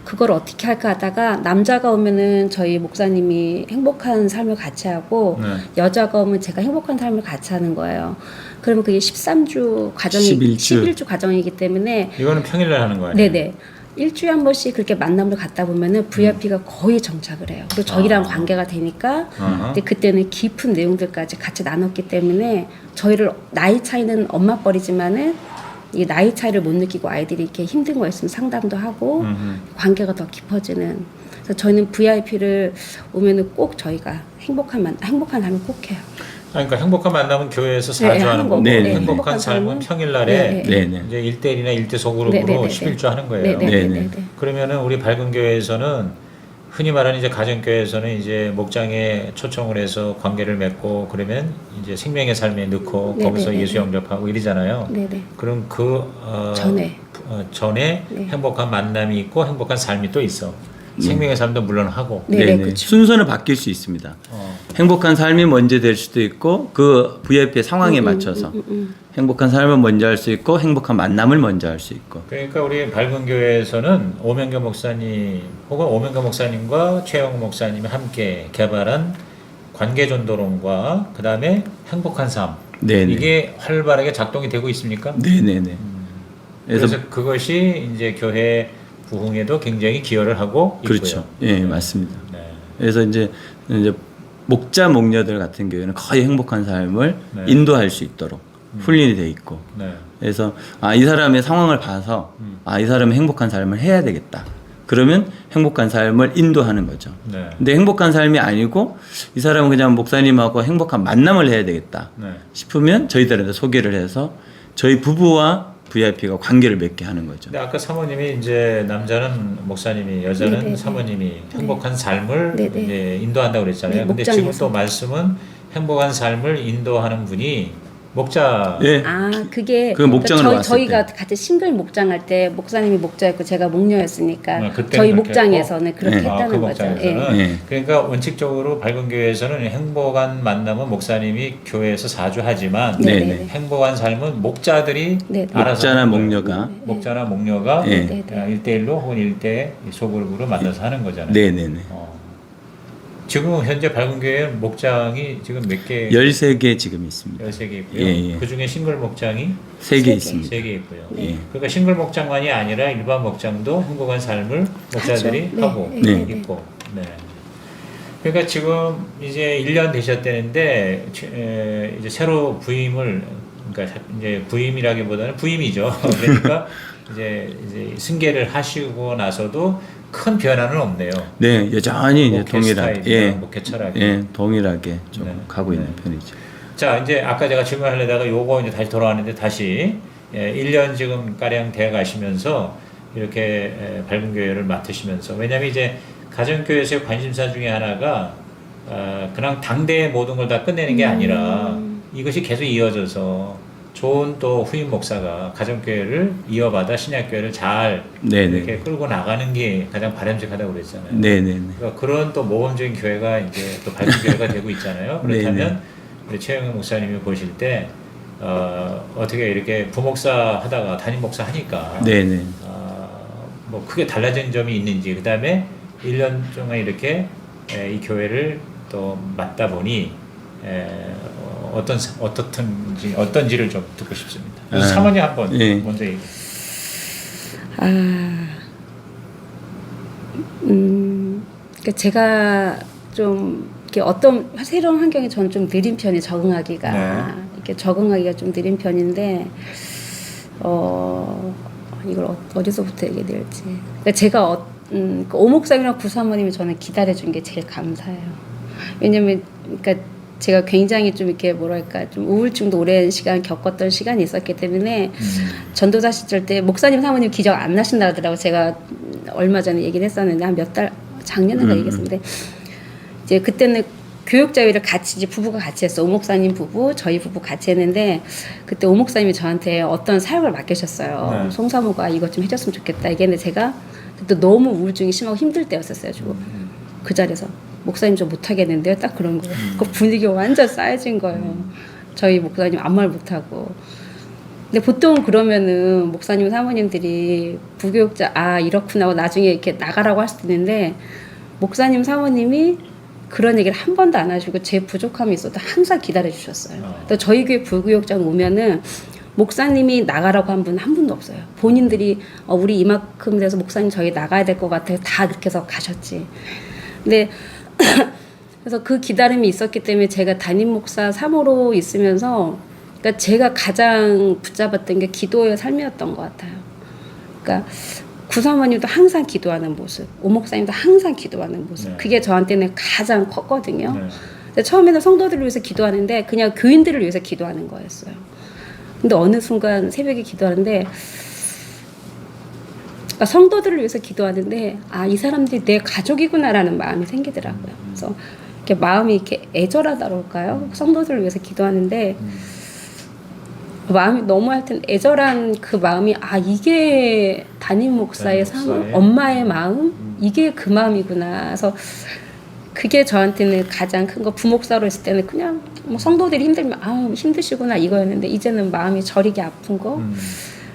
그걸 어떻게 할까 하다가 남자가 오면은 저희 목사님이 행복한 삶을 같이 하고 여자가 오면 제가 행복한 삶을 같이 하는 거예요. 그러면 그게 13주 과정이 11주 과정이기 때문에 이거는 평일날 하는 거예요. 네네. 일주일에 한 번씩 그렇게 만남을 갖다 보면은 VIP가 거의 정착을 해요. 그리고 저희랑 관계가 되니까 근데 그때는 깊은 내용들까지 같이 나눴기 때문에 저희를 나이 차이는 엄마뻘이지만은 이 나이 차이를 못 느끼고 아이들이 이렇게 힘든 거 있으면 상담도 하고 관계가 더 깊어지는. 그래서 저희는 VIP를 오면은 꼭 저희가 행복한 삶을 꼭 해요. 그러니까 행복한 만남은 교회에서 네, 사주하는 하는 거고 거고. 네, 행복한 삶은 평일날에 네. 이제 1대1이나 1대 소그룹으로 네, 네, 네, 11주 하는 거예요. 네네네. 그러면은 우리 밝은 교회에서는 흔히 말하는 이제 가정교회에서는 이제 목장에 초청을 해서 관계를 맺고 그러면 이제 생명의 삶에 넣고 네, 거기서 네, 네, 예수 네. 영접하고 이러잖아요. 네네. 그럼 전에 네. 행복한 만남이 있고 행복한 삶이 또 있어. 생명의 삶도 물론 하고. 네, 그쵸. 순서는 바뀔 수 있습니다. 행복한 삶이 먼저 될 수도 있고 그 VIP의 상황에 맞춰서 행복한 삶을 먼저 할 수 있고 행복한 만남을 먼저 할 수 있고. 그러니까 우리 밝은 교회에서는 오명교 목사님 혹은 오명교 목사님과 최영 목사님이 함께 개발한 관계전도론과 그 다음에 행복한 삶. 네네. 이게 활발하게 작동이 되고 있습니까? 네네네. 그래서 그것이 이제 교회 부흥에도 굉장히 기여를 하고 있고요. 그렇죠. 예, 맞습니다. 네. 그래서 이제 목자 목녀들 같은 경우에는 거의 행복한 삶을 네. 인도할 수 있도록 훈련이 돼 있고. 네. 그래서 이 사람의 상황을 봐서 이 사람은 행복한 삶을 해야 되겠다. 그러면 행복한 삶을 인도하는 거죠. 네. 근데 행복한 삶이 아니고 이 사람은 그냥 목사님하고 행복한 만남을 해야 되겠다 네. 싶으면 저희들한테 소개를 해서 저희 부부와 VIP가 관계를 맺게 하는 거죠. 근데 아까 사모님이 이제 남자는 목사님이, 여자는 네네. 사모님이 행복한 삶을 네네. 이제 인도한다고 그랬잖아요. 네, 근데 지금 목장에서. 또 말씀은 행복한 삶을 인도하는 분이 목자. 예. 아 그게 그 목장을 왔을 저희가 같이 싱글 목장할 때 목사님이 목자였고 제가 목녀였으니까 그때는 저희 그렇게 목장에서는 그렇게 네. 했다는 그 거죠. 목장에서는 예. 그러니까 원칙적으로 밝은 교회에서는 행복한 만남은 목사님이 교회에서 사주하지만 네네. 행복한 삶은 목자들이 네. 알아서 목자나 하는 거예요. 목녀가 목자나 목녀가 예. 네. 1대1로 혹은 1대 소그룹으로 만나서 하는 거잖아요. 네네네. 지금 현재 밝은 교회는 목장이 지금 몇 개? 13개 지금 있습니다. 13개 있고요. 예. 그 중에 싱글 목장이 3개 개. 있습니다. 3개 있고요. 예. 그러니까 싱글 목장만이 아니라 일반 목장도 행복한 삶을 목자들이 하죠. 네. 하고 네. 있고. 네. 그러니까 지금 이제 1년 되셨다는데 이제 새로 부임을, 그러니까 이제 부임이라기보다는 부임이죠. 그러니까 이제 승계를 하시고 나서도 큰 변화는 없네요. 네, 여전히 이제 목회 동일하게, 스타일이나 목회 철학이. 예, 동일하게 좀 네. 가고 있는 네. 편이죠. 자, 이제 아까 제가 질문하려다가 요거 이제 다시 돌아왔는데 다시 1년 지금 가량 돼 가시면서 이렇게 밝은 교회를 맡으시면서, 왜냐면 이제 가정교회에서의 관심사 중에 하나가 그냥 당대의 모든 걸 다 끝내는 게 아니라 이것이 계속 이어져서 좋은 또 후임 목사가 가정교회를 이어받아 신약교회를 잘 네네. 이렇게 끌고 나가는 게 가장 바람직하다고 그랬잖아요. 네네네. 그러니까 그런 또 모범적인 교회가 이제 또 밝은 교회가 되고 있잖아요. 그렇다면 네네. 우리 최영현 목사님이 보실 때 어떻게 이렇게 부목사 하다가 담임 목사 하니까 네네. 뭐 크게 달라진 점이 있는지, 그 다음에 1년 동안 이렇게 이 교회를 또 맡다 보니 어떤지를 좀 듣고 싶습니다. 그래서 사모님 한번 예. 먼저 얘기. 그러니까 제가 좀 이렇게 어떤 새로운 환경에 저는 좀 느린 편이 적응하기가 네. 이렇게 적응하기가 좀 느린 편인데 이걸 어디서부터 얘기해야 될지. 그러니까 제가 그 오목사님이랑 구사모님이 저는 기다려준 게 제일 감사해요. 왜냐면 그러니까 제가 굉장히 좀 이렇게 뭐랄까 좀 우울증도 오랜 시간 겪었던 시간이 있었기 때문에 전도자 시절 때 목사님 사모님 기적 안 나신다 하더라고. 제가 얼마 전에 얘기를 했었는데 한 몇 달 작년인가 얘기했었는데 이제 그때는 교육자회를 같이 이제 부부가 같이 했어. 오목사님 부부, 저희 부부 같이 했는데 그때 오목사님이 저한테 어떤 사역을 맡기셨어요. 네. 송사모가 이것 좀 해줬으면 좋겠다. 얘기했는데 제가 그때 너무 우울증이 심하고 힘들 때였었어요. 그 자리에서 목사님 좀 못하겠는데요. 딱 그런 거예요. 그 분위기가 완전 쌓여진 거예요. 저희 목사님 아무 말 못하고. 근데 보통 그러면은 목사님 사모님들이 부교육자 이렇구나 하고 나중에 이렇게 나가라고 할 수도 있는데 목사님 사모님이 그런 얘기를 한 번도 안 하시고 제 부족함이 있어도 항상 기다려 주셨어요. 또 저희 교회 부교육장 오면은 목사님이 나가라고 한 분 한 분도 없어요. 본인들이 우리 이만큼 돼서 목사님 저희 나가야 될 것 같아요. 다 그렇게 해서 가셨지. 근데 그래서 그 기다림이 있었기 때문에 제가 담임 목사 3호로 있으면서 그러니까 제가 가장 붙잡았던 게 기도의 삶이었던 것 같아요. 그러니까 구사모님도 항상 기도하는 모습, 오목사님도 항상 기도하는 모습. 네. 그게 저한테는 가장 컸거든요. 네. 근데 처음에는 성도들을 위해서 기도하는데 그냥 교인들을 위해서 기도하는 거였어요. 근데 어느 순간 새벽에 기도하는데 그러니까 성도들을 위해서 기도하는데 이 사람들이 내 가족이구나라는 마음이 생기더라고요. 그래서 이렇게 마음이 이렇게 애절하다고 할까요? 성도들을 위해서 기도하는데 마음이 너무 하여튼 애절한 그 마음이 이게 담임 목사의 삶, 엄마의 마음, 이게 그 마음이구나. 그래서 그게 저한테는 가장 큰 거. 부목사로 있을 때는 그냥 뭐 성도들이 힘들면 힘드시구나 이거였는데 이제는 마음이 저리게 아픈 거.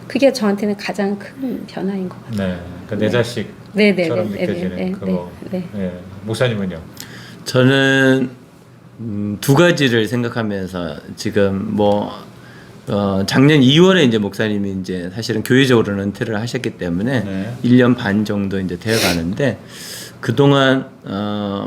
그게 저한테는 가장 큰 변화인 것 같아요. 네, 그러니까 내 자식처럼 느껴지는 그거. 네. 목사님은요? 저는 두 가지를 생각하면서 지금 작년 2월에 이제 목사님이 이제 사실은 교회적으로는 은퇴를 하셨기 때문에 네. 1년 반 정도 이제 되어 가는데 그동안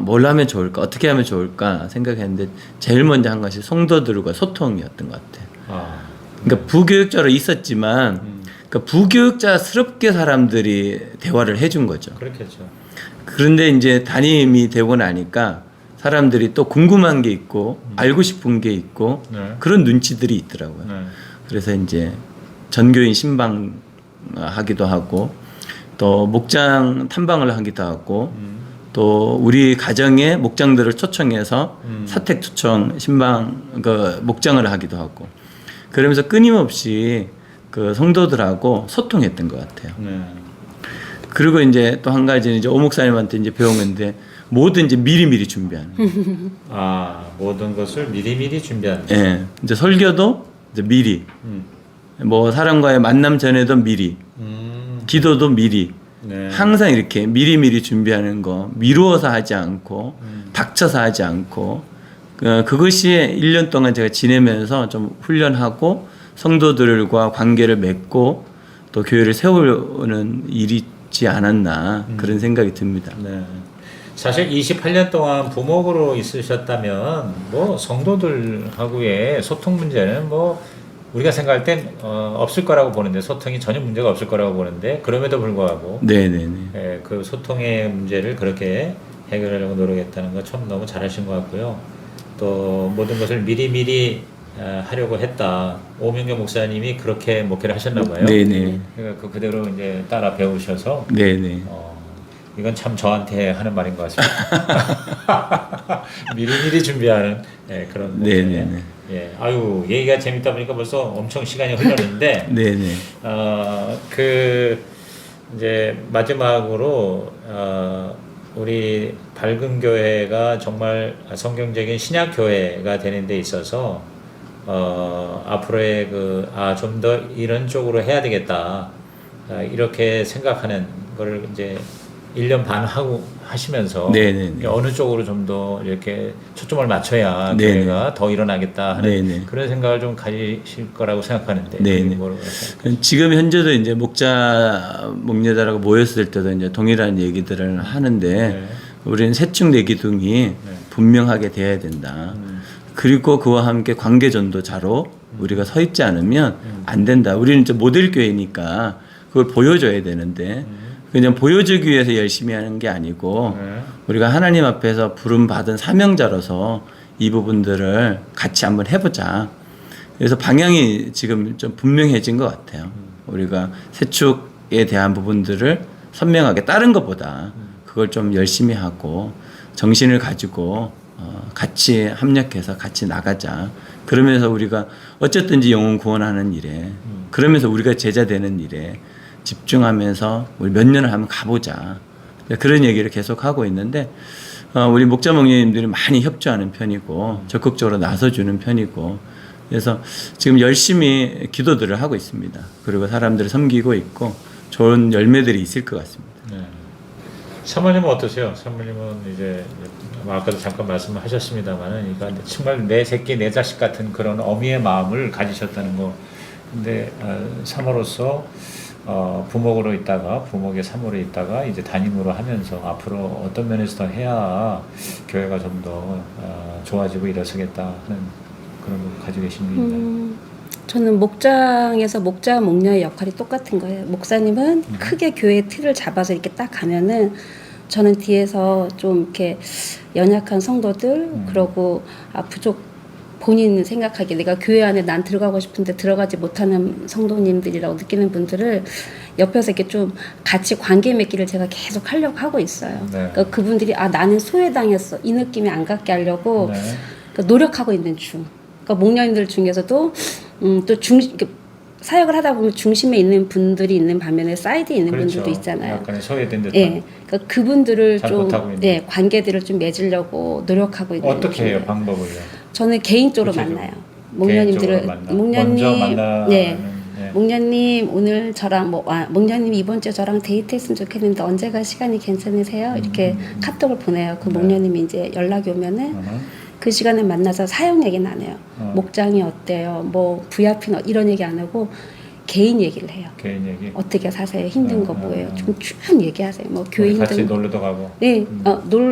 뭘 하면 좋을까, 어떻게 하면 좋을까 생각했는데 제일 먼저 한 것이 성도들과 소통이었던 것 같아요. 그러니까 부교육자로 있었지만 그러니까 부교육자스럽게 사람들이 대화를 해준 거죠. 그렇겠죠. 그런데 이제 담임이 되고 나니까 사람들이 또 궁금한 게 있고 알고 싶은 게 있고 네. 그런 눈치들이 있더라고요. 네. 그래서 이제 전교인 신방 하기도 하고 또 목장 탐방을 하기도 하고 또 우리 가정의 목장들을 초청해서 사택 초청 신방 그 목장을 하기도 하고 그러면서 끊임없이 그 성도들하고 소통했던 것 같아요. 네. 그리고 이제 또 한 가지는 이제 오 목사님한테 이제 배운 건데 뭐든지 미리미리 준비하는. 아, 모든 것을 미리미리 준비하는. 예. 이제 설교도 이제 미리. 음. 뭐 사람과의 만남 전에도 미리. 기도도 미리. 네. 항상 이렇게 미리미리 준비하는 거 미루어서 하지 않고 닥쳐서 하지 않고 그것이 1년 동안 제가 지내면서 좀 훈련하고 성도들과 관계를 맺고 또 교회를 세우는 일이지 않았나 그런 생각이 듭니다. 네. 사실 28년 동안 부목으로 있으셨다면 뭐 성도들하고의 소통 문제는 뭐 우리가 생각할 땐 없을 거라고 보는데 소통이 전혀 문제가 없을 거라고 보는데 그럼에도 불구하고 네네네. 예, 그 소통의 문제를 그렇게 해결하려고 노력했다는 거 참 너무 잘하신 것 같고요. 또 모든 것을 미리미리 하려고 했다. 오명규 목사님이 그렇게 목회를 하셨나 봐요. 네네. 그러니까 그 그대로 이제 따라 배우셔서 네네. 이건 참 저한테 하는 말인 것 같습니다. 미리미리 준비하는 그런 목회. 네네네. 예, 아유 얘기가 재밌다 보니까 벌써 엄청 시간이 흘렀는데 네네. 그 이제 마지막으로 우리 밝은 교회가 정말 성경적인 신약 교회가 되는 데 있어서 앞으로의 좀 더 이런 쪽으로 해야 되겠다 이렇게 생각하는 거를 이제 1년 반 하고 하시면서 네네네. 어느 쪽으로 좀 더 이렇게 초점을 맞춰야 네네. 교회가 더 일어나겠다 하는 네네. 그런 생각을 좀 가지실 거라고 생각하는데 네네. 뭐라고 생각하세요? 지금 현재도 이제 목자들하고 모였을 때도 이제 동일한 얘기들을 하는데 네. 우리는 세축 내기둥이 분명하게 돼야 된다. 그리고 그와 함께 관계전도자로 우리가 서 있지 않으면 안 된다. 우리는 이제 모델 교회니까 그걸 보여줘야 되는데 그냥 보여주기 위해서 열심히 하는 게 아니고 우리가 하나님 앞에서 부름 받은 사명자로서 이 부분들을 같이 한번 해보자. 그래서 방향이 지금 좀 분명해진 것 같아요. 우리가 세축에 대한 부분들을 선명하게 다른 것보다 그걸 좀 열심히 하고 정신을 가지고 같이 합력해서 같이 나가자. 그러면서 우리가 어쨌든지 영혼 구원하는 일에 그러면서 우리가 제자 되는 일에 집중하면서 우리 몇 년을 한번 가보자. 그런 얘기를 계속 하고 있는데 우리 목자 목녀님들이 많이 협조하는 편이고 적극적으로 나서주는 편이고 그래서 지금 열심히 기도들을 하고 있습니다. 그리고 사람들을 섬기고 있고 좋은 열매들이 있을 것 같습니다. 네. 사모님은 어떠세요? 사모님은 이제 아까도 잠깐 말씀하셨습니다만은 그러니까 정말 내 새끼 내 자식 같은 그런 어미의 마음을 가지셨다는 거. 근데 사모로서 부목으로 있다가 부목의 사모로 있다가 이제 담임으로 하면서 앞으로 어떤 면에서 더 해야 교회가 좀 더 좋아지고 일어서겠다 하는 그런 걸 가지고 계신 게 있나요? 저는 목장에서 목자 목녀의 역할이 똑같은 거예요. 목사님은 크게 교회 틀을 잡아서 이렇게 딱 가면은 저는 뒤에서 좀 이렇게 연약한 성도들 그러고 부족 본인 생각하기에 내가 교회 안에 난 들어가고 싶은데 들어가지 못하는 성도님들이라고 느끼는 분들을 옆에서 이렇게 좀 같이 관계 맺기를 제가 계속 하려고 하고 있어요. 네. 그러니까 그분들이 나는 소외당했어 이 느낌이 안 갖게 하려고 네. 그러니까 노력하고 있는 중. 그러니까 목녀님들 중에서도 사역을 하다 보면 중심에 있는 분들이 있는 반면에 사이드에 있는 그렇죠. 분들도 있잖아요. 약간의 소외된 듯한. 예, 그러니까 그분들을 잘 좀 못하고 있는. 관계들을 좀 맺으려고 노력하고 있는. 어떻게 해요 중이에요. 방법을요? 저는 개인적으로 구체적으로. 만나요. 목녀님들을 먼저 만나는. 네. 목녀님 오늘 저랑 목녀님 이번 주에 저랑 데이트했으면 좋겠는데 언제가 시간이 괜찮으세요? 이렇게 카톡을 보내요. 그 목녀님이 이제 연락이 오면은 그 시간에 만나서 사역 얘기는 안 해요. 목장이 어때요? 뭐 VIP는 이런 얘기 안 하고 개인 얘기를 해요. 개인 얘기. 어떻게 사세요? 힘든 거 뭐예요? 좀 쭉 얘기하세요. 뭐 교회 같이 힘든 거. 놀러도 가고. 네,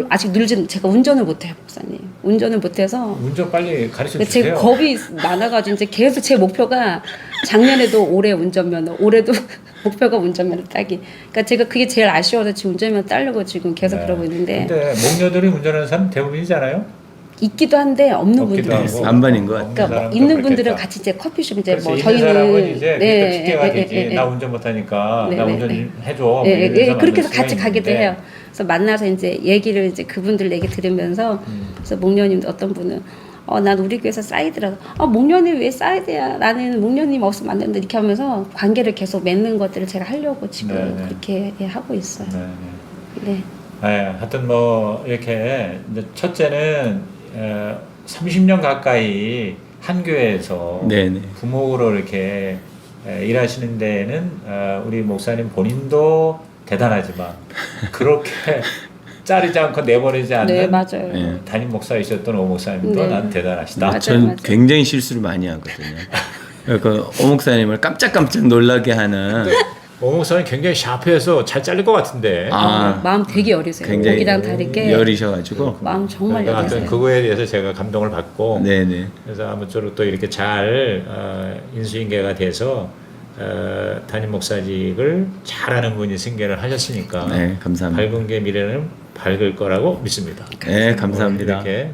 아직 제가 운전을 못해요, 목사님. 운전을 못해서 운전 빨리 가르쳐 제가 주세요. 겁이 많아가지고 이제 계속 제 목표가 작년에도 올해 운전면허, 올해도 목표가 운전면허 따기. 그러니까 제가 그게 제일 아쉬워서 지금 운전면허 따려고 지금 계속 그러고 있는데 근데 목녀들이 운전하는 사람 대부분이잖아요. 있기도 한데 없는 없기도 분들이 하고. 있어요. 반반인 것 같아요. 없는 그러니까 뭐 사람도 있는 분들은 그렇겠다. 같이 이제 커피숍 이제 그래서 뭐 있는 사람은 저희는 이제 그게 핑계가 되지. 나 운전 못하니까 나 운전 해줘. 예, 이런 사람 그렇게 해서 만날 같이 수가 가기도 있는데. 해요. 그래서 만나서 이제 얘기를 이제 그분들 얘기 들으면서 그래서 목련님도 어떤 분은 난 우리 교회에서 사이드라고 목련님 왜 사이드야? 나는 목련님 없으면 안 된다 이렇게 하면서 관계를 계속 맺는 것들을 제가 하려고 지금 네. 그렇게 하고 있어요. 네, 네. 네. 하여튼 뭐 이렇게 이제 첫째는 30년 가까이 한 교회에서 네네. 부목으로 이렇게 일하시는 데에는 우리 목사님 본인도 대단하지만 그렇게 자르지 않고 내버리지 않는 네, 맞아요. 네. 담임 목사이셨던 오 목사님도 네. 난 대단하시다. 맞아요, 전 맞아요. 굉장히 실수를 많이 하거든요. 그 오 목사님을 깜짝깜짝 놀라게 하는 오 목사님 굉장히 샤프해서 잘 잘릴 것 같은데. 마음 되게 여리세요. 굉장히 거기랑 다르게 여리셔가지고. 마음 정말 그러니까 하여튼 여리세요. 그거에 대해서 제가 감동을 받고 네네. 그래서 아무쪼록 또 이렇게 잘 인수인계가 돼서 담임 목사직을 잘하는 분이 승계를 하셨으니까 네, 감사합니다. 밝은 미래는 밝을 거라고 믿습니다. 네, 감사합니다. 이렇게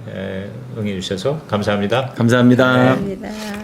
응해 주셔서 감사합니다. 감사합니다. 감사합니다.